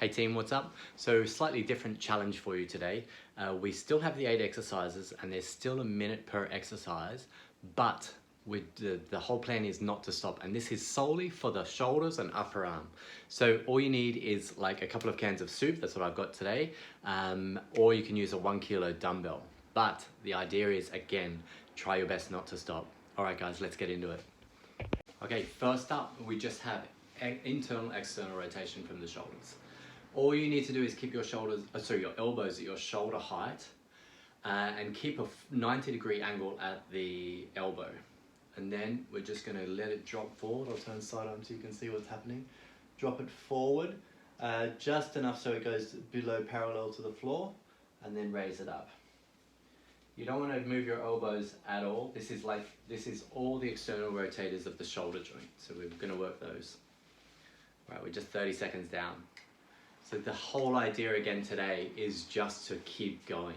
Hey team, what's up? So slightly different challenge for you today. We still have the 8 exercises and there's still a minute per exercise, but the whole plan is not to stop. And this is solely for the shoulders and upper arm. So all you need is like a couple of cans of soup, that's what I've got today, or you can use a 1 kilo dumbbell. But the idea is, again, try your best not to stop. All right guys, let's get into it. Okay, first up, we just have internal external rotation from the shoulders. All you need to do is keep your shoulders, your elbows at your shoulder height, and keep a 90-degree angle at the elbow. And then we're just going to let it drop forward. I'll turn side arm so you can see what's happening. Drop it forward, just enough so it goes below parallel to the floor, and then raise it up. You don't want to move your elbows at all. This is all the external rotators of the shoulder joint. So we're going to work those. Right, we're just 30 seconds down. So the whole idea again today is just to keep going.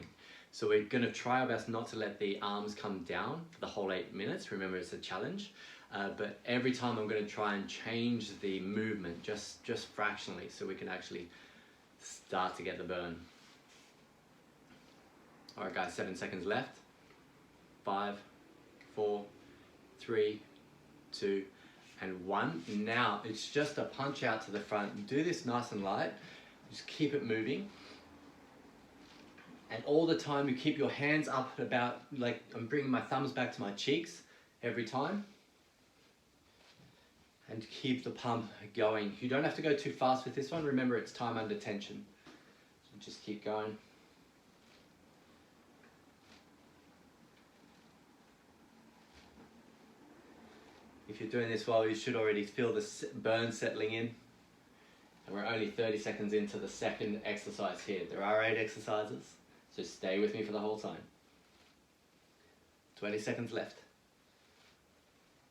So we're going to try our best not to let the arms come down for the whole 8 minutes. Remember, it's a challenge. But every time I'm going to try and change the movement just fractionally so we can actually start to get the burn. All right guys, 7 seconds left. 5, 4, 3, 2, and 1. Now it's just a punch out to the front. Do this nice and light. Just keep it moving. And all the time you keep your hands up about, like I'm bringing my thumbs back to my cheeks every time. And keep the pump going. You don't have to go too fast with this one. Remember, it's time under tension. So just keep going. If you're doing this well, you should already feel the burn settling in. And we're only 30 seconds into the second exercise here. There are 8 exercises, so stay with me for the whole time. 20 seconds left.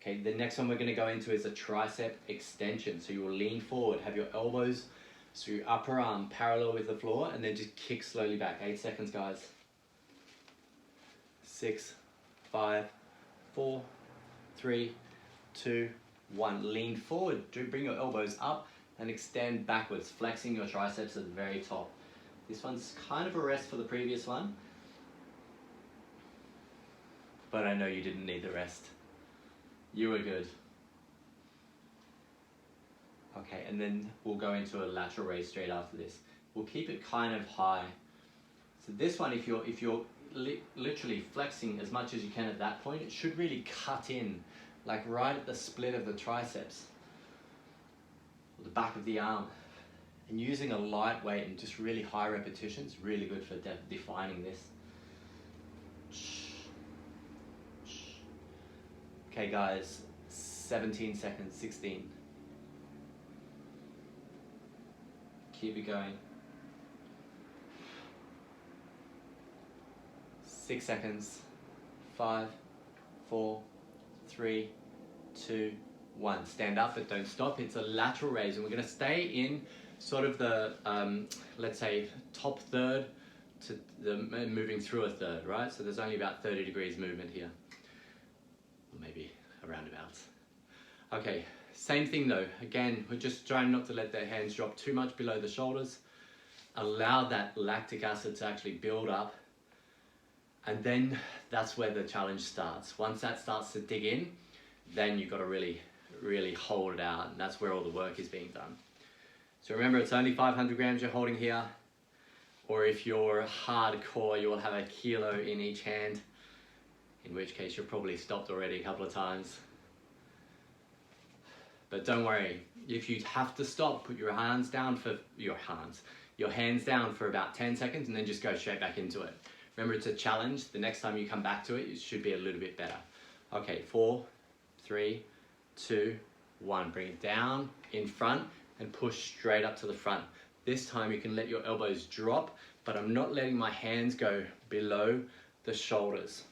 Okay, the next one we're going to go into is a tricep extension. So you will lean forward, have your elbows, so your upper arm parallel with the floor, and then just kick slowly back. 8 seconds, guys. 6, 5, 4, 3, 2, 1. Lean forward. Bring your elbows up and extend backwards, flexing your triceps at the very top. This one's kind of a rest for the previous one, but I know you didn't need the rest. You were good. Okay, and then we'll go into a lateral raise straight after this. We'll keep it kind of high. So this one, if you're literally flexing as much as you can at that point, it should really cut in, like right at the split of the triceps, or the back of the arm. And using a light weight and just really high repetitions, really good for defining this. Okay guys, 17 seconds, 16. Keep it going. 6 seconds, 5, 4, 3, 2, 1. Stand up, but don't stop. It's a lateral raise, and we're going to stay in sort of the, let's say, top third to the moving through a third, right? So there's only about 30 degrees movement here, or maybe around about. Okay, same thing though. Again, we're just trying not to let the hands drop too much below the shoulders. Allow that lactic acid to actually build up. And then that's where the challenge starts. Once that starts to dig in, then you've got to really hold it out. And that's where all the work is being done. So remember, it's only 500 grams you're holding here. Or if you're hardcore, you will have 1 kilo in each hand. In which case you're probably stopped already a couple of times. But don't worry, if you have to stop, put your hands down for your hands down for about 10 seconds and then just go straight back into it. Remember, it's a challenge. The next time you come back to it, it should be a little bit better. Okay, 4, 3, 2, 1. Bring it down in front and push straight up to the front. This time you can let your elbows drop, but I'm not letting my hands go below the shoulders.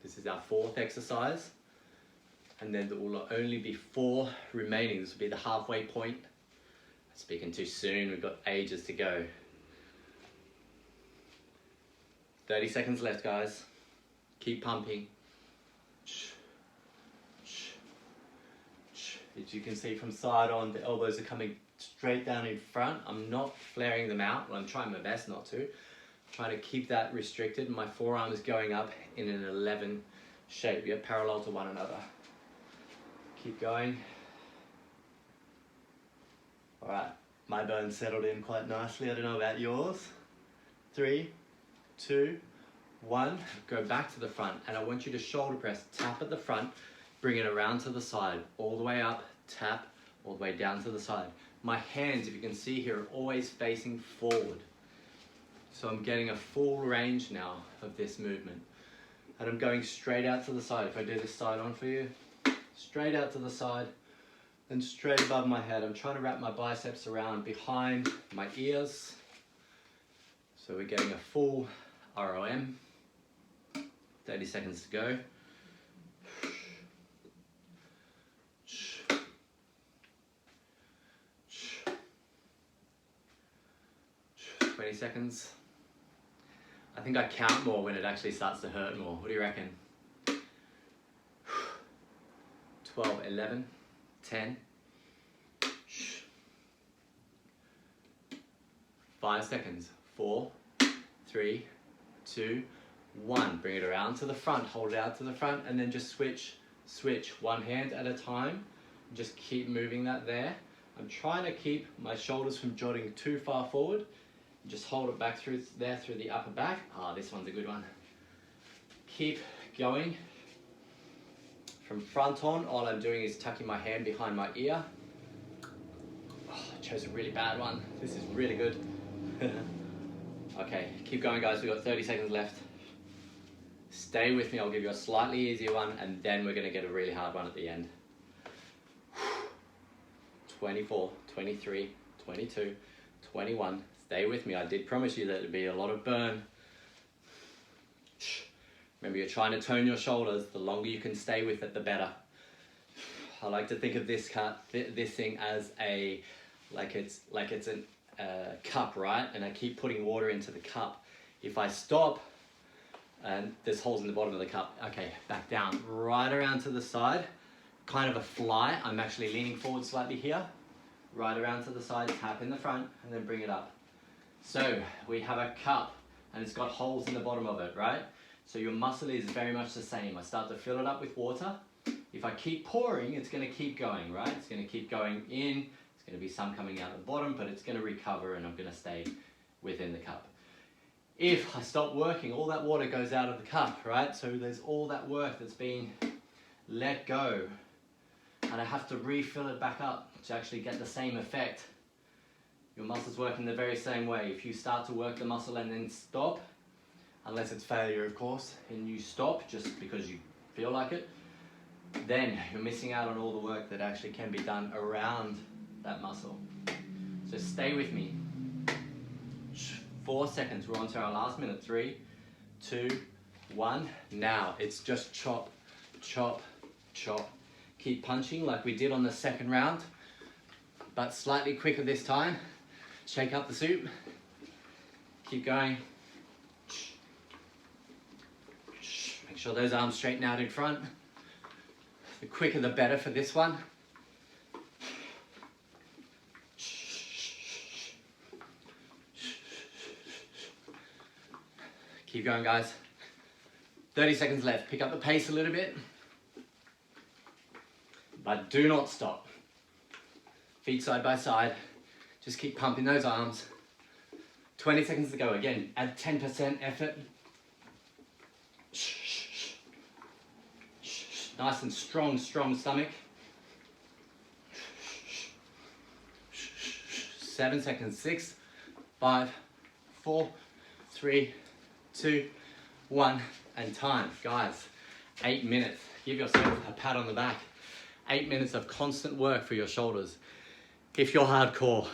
This is our 4th exercise. And then there will only be 4 remaining. This will be the halfway point. Speaking too soon, we've got ages to go. 30 seconds left, guys. Keep pumping. As you can see from side on, the elbows are coming straight down in front. I'm not flaring them out. Well, I'm trying my best not to. Trying to keep that restricted. My forearm is going up in an 11 shape. Yep, parallel to one another. Keep going. All right, my bones settled in quite nicely. I don't know about yours. 3, 2, 1. Go back to the front, and I want you to shoulder press. Tap at the front, bring it around to the side, all the way up, tap, all the way down to the side. My hands, if you can see here, are always facing forward. So I'm getting a full range now of this movement. And I'm going straight out to the side. If I do this side on for you, straight out to the side and straight above my head. I'm trying to wrap my biceps around behind my ears. So we're getting a full ROM. 30 seconds to go. 20 seconds. I think I count more when it actually starts to hurt more. What do you reckon? 12, 11, 10. 5 seconds. 4, 3, 2, 1. Bring it around to the front. Hold it out to the front and then just switch. One hand at a time. Just keep moving that there. I'm trying to keep my shoulders from jutting too far forward. Just hold it back through there, through the upper back. Ah, this one's a good one. Keep going. From front on, all I'm doing is tucking my hand behind my ear. Oh, I chose a really bad one. This is really good. Okay, keep going guys, we've got 30 seconds left. Stay with me, I'll give you a slightly easier one and then we're gonna get a really hard one at the end. 24, 23, 22, 21. Stay with me, I did promise you that there'd be a lot of burn. Remember, you're trying to tone your shoulders. The longer you can stay with it, the better. I like to think of this thing as like it's a cup, right? And I keep putting water into the cup. If I stop, and there's holes in the bottom of the cup. Okay, back down, right around to the side, kind of a fly. I'm actually leaning forward slightly here. Right around to the side, tap in the front, and then bring it up. So we have a cup, and it's got holes in the bottom of it, right? So your muscle is very much the same. I start to fill it up with water. If I keep pouring, it's going to keep going, right? It's going to keep going in. It's going to be some coming out the bottom, but it's going to recover and I'm going to stay within the cup. If I stop working, all that water goes out of the cup, right? So there's all that work that's being let go. And I have to refill it back up to actually get the same effect. Your muscles work in the very same way. If you start to work the muscle and then stop, unless it's failure of course, and you stop just because you feel like it, then you're missing out on all the work that actually can be done around that muscle. So stay with me. 4 seconds, we're on to our last minute. 3, 2, 1. Now it's just chop, chop, chop. Keep punching like we did on the second round, but slightly quicker this time. Shake up the soup. Keep going. Make sure those arms straighten out in front. The quicker the better for this one. Keep going guys. 30 seconds left. Pick up the pace a little bit. But do not stop. Feet side by side. Just keep pumping those arms. 20 seconds to go. Again, add 10% effort. Nice and strong stomach. 7 seconds. 6, 5, 4, 3, 2, 1, and time. Guys, 8 minutes. Give yourself a pat on the back. 8 minutes of constant work for your shoulders. If you're hardcore,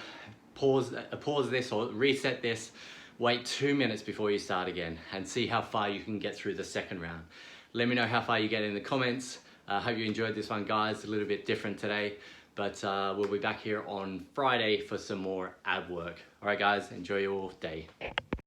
pause this or reset this, wait 2 minutes before you start again and see how far you can get through the second round. Let me know how far you get in the comments. I hope you enjoyed this one guys, a little bit different today, but we'll be back here on Friday for some more ab work. All right guys, enjoy your day.